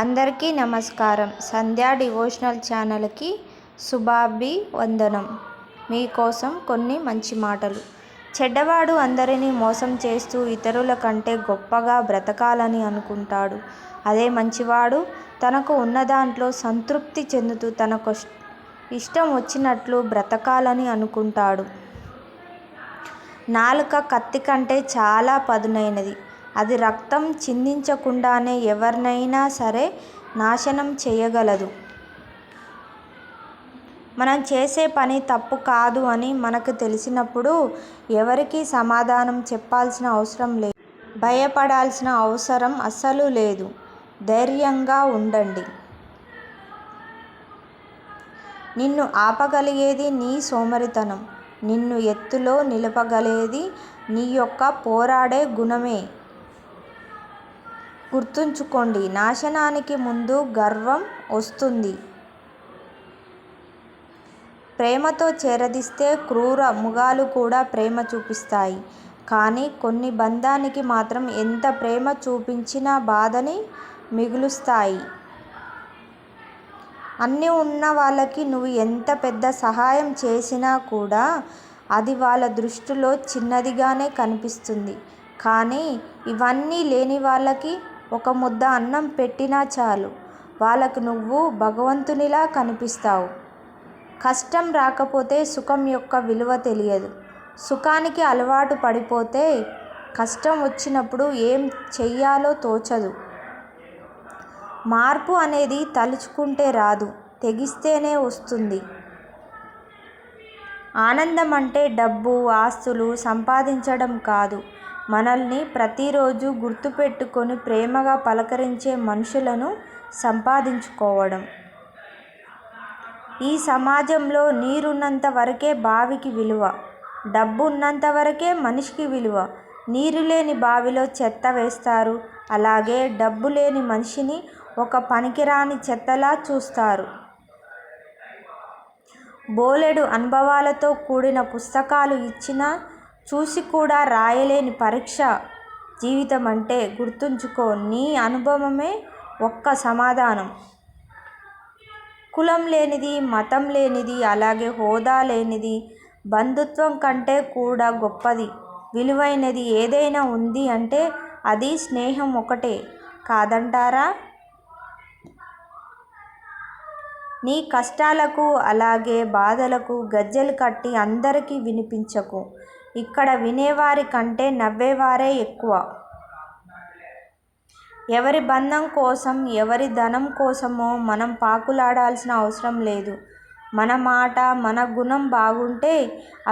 అందరికీ నమస్కారం. సంధ్యా డివోషనల్ ఛానల్కి శుభాభివందనం. మీకోసం కొన్ని మంచి మాటలు. చెడ్డవాడు అందరినీ మోసం చేస్తూ ఇతరుల కంటే గొప్పగా బ్రతకాలని అనుకుంటాడు. అదే మంచివాడు తనకు ఉన్నదాంట్లో సంతృప్తి చెందుతూ తనకు ఇష్టం వచ్చినట్లు బ్రతకాలని అనుకుంటాడు. నాలుక కత్తి కంటే చాలా పదునైనది. అది రక్తం చిందించకుండానే ఎవరినైనా సరే నాశనం చేయగలదు. మనం చేసే పని తప్పు కాదు అని మనకు తెలిసినప్పుడు ఎవరికీ సమాధానం చెప్పాల్సిన అవసరం లేదు. భయపడాల్సిన అవసరం అస్సలు లేదు. ధైర్యంగా ఉండండి. నిన్ను ఆపగలిగేది నీ సోమరితనం. నిన్ను ఎత్తులో నిలపగలిగేది నీ యొక్క పోరాడే గుణమే. గుర్తుంచుకోండి, నాశనానికి ముందు గర్వం వస్తుంది. ప్రేమతో చేరదీస్తే క్రూర మృగాలు కూడా ప్రేమ చూపిస్తాయి. కానీ కొన్ని బంధానికి మాత్రం ఎంత ప్రేమ చూపించినా బాధని మిగులుస్తాయి. అన్నీ ఉన్న వాళ్ళకి నువ్వు ఎంత పెద్ద సహాయం చేసినా కూడా అది వాళ్ళ దృష్టిలో చిన్నదిగానే కనిపిస్తుంది. కానీ ఇవన్నీ లేని వాళ్ళకి ఒక ముద్ద అన్నం పెట్టినా చాలు, వాళ్ళకు నువ్వు భగవంతునిలా కనిపిస్తావు. కష్టం రాకపోతే సుఖం యొక్క విలువ తెలియదు. సుఖానికి అలవాటు పడిపోతే కష్టం వచ్చినప్పుడు ఏం చెయ్యాలో తోచదు. మార్పు అనేది తలుచుకుంటే రాదు, తెగిస్తేనే వస్తుంది. ఆనందం అంటే డబ్బు, ఆస్తులు సంపాదించడం కాదు, మనల్ని ప్రతిరోజు గుర్తుపెట్టుకొని ప్రేమగా పలకరించే మనుషులను సంపాదించుకోవడం. ఈ సమాజంలో నీరున్నంత వరకే బావికి విలువ, డబ్బు ఉన్నంత వరకే మనిషికి విలువ. నీరు లేని బావిలో చెత్త వేస్తారు, అలాగే డబ్బు లేని మనిషిని ఒక పనికిరాని చెత్తలా చూస్తారు. బోలెడు అనుభవాలతో కూడిన పుస్తకాలు ఇచ్చినా చూసి కూడా రాయలేని పరీక్ష జీవితం అంటే. గుర్తుంచుకో, నీ అనుభవమే ఒక్క సమాధానం. కులం లేనిది, మతం లేనిది, అలాగే హోదా లేనిది, బంధుత్వం కంటే కూడా గొప్పది, విలువైనది ఏదైనా ఉంది అంటే అది స్నేహం ఒకటే కాదంటారా? నీ కష్టాలకు అలాగే బాధలకు గజ్జెలు కట్టి అందరికీ వినిపించకు. ఇక్కడ వినేవారి కంటే నవ్వేవారే ఎక్కువ. ఎవరి బంధం కోసం, ఎవరి ధనం కోసమో మనం పాకులాడాల్సిన అవసరం లేదు. మన మాట, మన గుణం బాగుంటే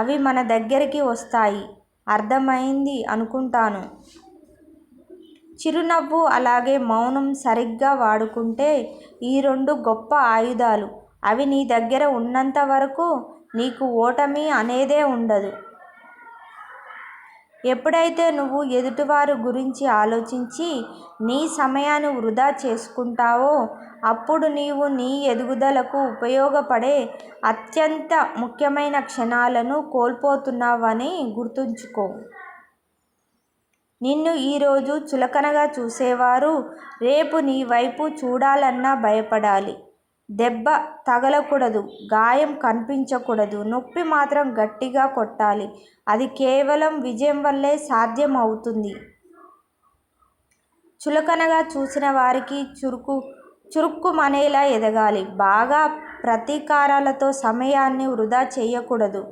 అవి మన దగ్గరికి వస్తాయి. అర్థమైంది అనుకుంటాను. చిరునవ్వు అలాగే మౌనం సరిగ్గా వాడుకుంటే ఈ రెండు గొప్ప ఆయుధాలు. అవి నీ దగ్గర ఉన్నంత వరకు నీకు ఓటమి అనేదే ఉండదు. ఎప్పుడైతే నువ్వు ఎదుటివారి గురించి ఆలోచించి నీ సమయాన్ని వృధా చేసుకుంటావో అప్పుడు నీవు నీ ఎదుగుదలకు ఉపయోగపడే అత్యంత ముఖ్యమైన క్షణాలను కోల్పోతున్నావని గుర్తుంచుకో. నిన్ను ఈరోజు చులకనగా చూసేవారు రేపు నీ వైపు చూడాలన్నా భయపడాలి. దెబ్బ తగలకూడదు, గాయం కనిపించకూడదు, నొప్పి మాత్రం గట్టిగా కొట్టాలి. అది కేవలం విజయం వల్లే సాధ్యం అవుతుంది. చులకనగా చూసిన వారికి చురుక్కుమనేలా ఎదగాలి. బాగా ప్రతీకారాలతో సమయాన్ని వృధా చేయకూడదు.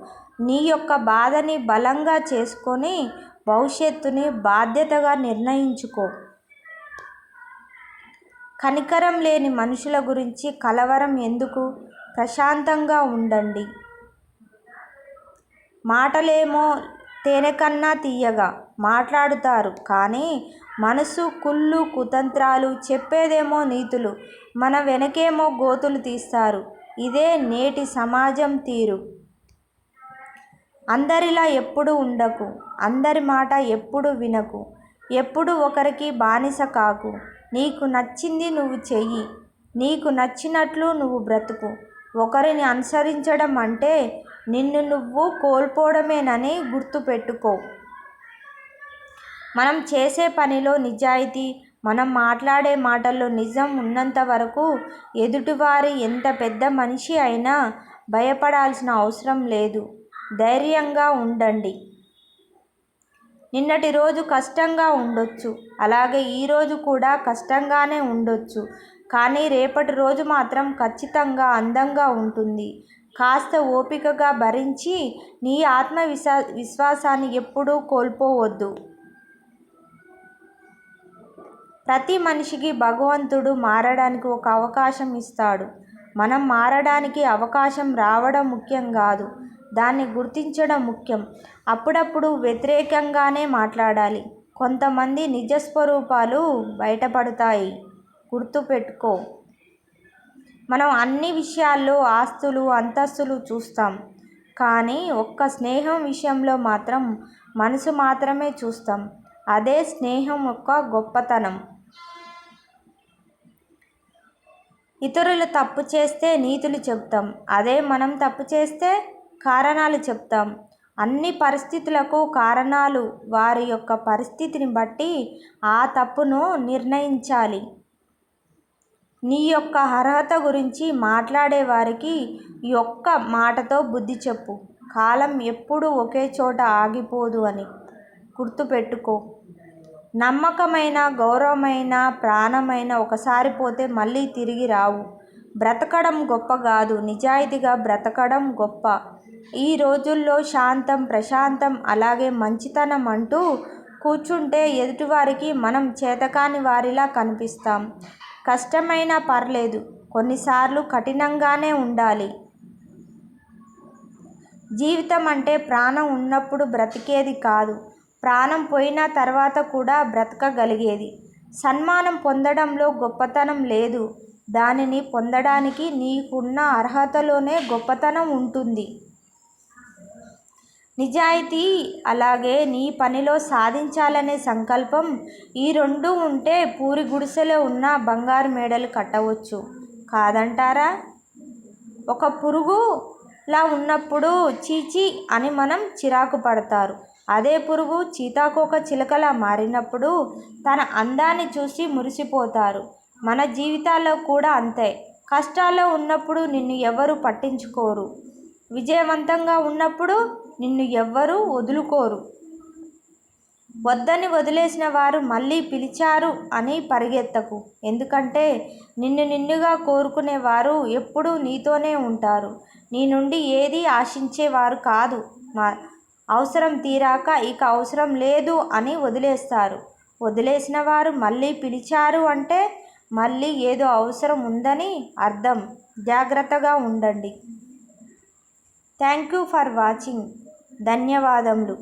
నీ యొక్క బాధని బలంగా చేసుకొని భవిష్యత్తుని బాధ్యతగా నిర్ణయించుకో. కనికరం లేని మనుషుల గురించి కలవరం ఎందుకు? ప్రశాంతంగా ఉండండి. మాటలేమో తేనెకన్నా తీయగా మాట్లాడుతారు, కానీ మనసు కుళ్ళు కుతంత్రాలు, చెప్పేదేమో నీతులు, మన వెనకేమో గోతులు తీస్తారు. ఇదే నేటి సమాజం తీరు. అందరిలా ఎప్పుడు ఉండకు, అందరి మాట ఎప్పుడు వినకు, ఎప్పుడు ఒకరికి బానిస కాకు. నీకు నచ్చింది నువ్వు చెయ్యి, నీకు నచ్చినట్లు నువ్వు బ్రతుకు. ఒకరిని అనుసరించడం అంటే నిన్ను నువ్వు కోల్పోవడమేనని గుర్తుపెట్టుకో. మనం చేసే పనిలో నిజాయితీ, మనం మాట్లాడే మాటల్లో నిజం ఉన్నంత వరకు ఎదుటివారి ఎంత పెద్ద మనిషి అయినా భయపడాల్సిన అవసరం లేదు. ధైర్యంగా ఉండండి. నిన్నటి రోజు కష్టంగా ఉండొచ్చు, అలాగే ఈరోజు కూడా కష్టంగానే ఉండొచ్చు. కానీ రేపటి రోజు మాత్రం ఖచ్చితంగా అందంగా ఉంటుంది. కాస్త ఓపికగా భరించి నీ విశ్వాసాన్ని ఎప్పుడూ కోల్పోవద్దు. ప్రతి మనిషికి భగవంతుడు మారడానికి ఒక అవకాశం ఇస్తాడు. మనం మారడానికి అవకాశం రావడం ముఖ్యం కాదు, దాన్ని గుర్తించడం ముఖ్యం. అప్పుడప్పుడు వ్యతిరేకంగానే మాట్లాడాలి. కొంతమంది నిజస్వరూపాలు బయటపడతాయి. గుర్తుపెట్టుకో. మనం అన్ని విషయాల్లో ఆస్తులు, అంతస్తులు చూస్తాం, కానీ ఒక్క స్నేహం విషయంలో మాత్రం మనసు మాత్రమే చూస్తాం. అదే స్నేహం యొక్క గొప్పతనం. ఇతరులు తప్పు చేస్తే నీతులు చెప్తాం, అదే మనం తప్పు చేస్తే కారణాలు చెప్తాం. అన్ని పరిస్థితులకు కారణాలు వారి యొక్క పరిస్థితిని బట్టి ఆ తప్పును నిర్ణయించాలి. నీ యొక్క అర్హత గురించి మాట్లాడే వారికి ఈ ఒక్క మాటతో బుద్ధి చెప్పు. కాలం ఎప్పుడూ ఒకే చోట ఆగిపోదు అని గుర్తుపెట్టుకో. నమ్మకమైన, గౌరవమైన, ప్రాణమైన ఒకసారి పోతే మళ్ళీ తిరిగి రావు. బ్రతకడం గొప్ప కాదు, నిజాయితీగా బ్రతకడం గొప్ప. ఈ రోజుల్లో శాంతం, ప్రశాంతం, అలాగే మంచితనం అంటూ కూర్చుంటే ఎదుటివారికి మనం చేతకాని వారిలా కనిపిస్తాం. కష్టమైనా పర్లేదు, కొన్నిసార్లు కఠినంగానే ఉండాలి. జీవితం అంటే ప్రాణం ఉన్నప్పుడు బ్రతికేది కాదు, ప్రాణం పోయిన తర్వాత కూడా బ్రతకగలిగేది. సన్మానం పొందడంలో గొప్పతనం లేదు, దానిని పొందడానికి నీకున్న అర్హతలోనే గొప్పతనం ఉంటుంది. నిజాయితీ, అలాగే నీ పనిలో సాధించాలనే సంకల్పం, ఈ రెండూ ఉంటే పూరి గుడిసెలో ఉన్న బంగారు మేడలు కట్టవచ్చు, కాదంటారా? ఒక పురుగులా ఉన్నప్పుడు చీచీ అని మనం చిరాకు పడతారు. అదే పురుగు సీతాకోక చిలుకలా మారినప్పుడు తన అందాన్ని చూసి మురిసిపోతారు. మన జీవితాల్లో కూడా అంతే. కష్టాల్లో ఉన్నప్పుడు నిన్ను ఎవరు పట్టించుకోరు, విజయవంతంగా ఉన్నప్పుడు నిన్ను ఎవ్వరూ వదులుకోరు. వద్దని వదిలేసిన వారు మళ్ళీ పిలిచారు అని పరిగెత్తకు, ఎందుకంటే నిన్నుగా కోరుకునేవారు ఎప్పుడూ నీతోనే ఉంటారు. నీ నుండి ఏదీ ఆశించేవారు కాదు. అవసరం తీరాక ఇక అవసరం లేదు అని వదిలేస్తారు. వదిలేసిన వారు మళ్ళీ పిలిచారు అంటే మళ్ళీ ఏదో అవసరం ఉందని అర్థం. జాగ్రత్తగా ఉండండి. Thank you for watching. ధన్యవాదములు.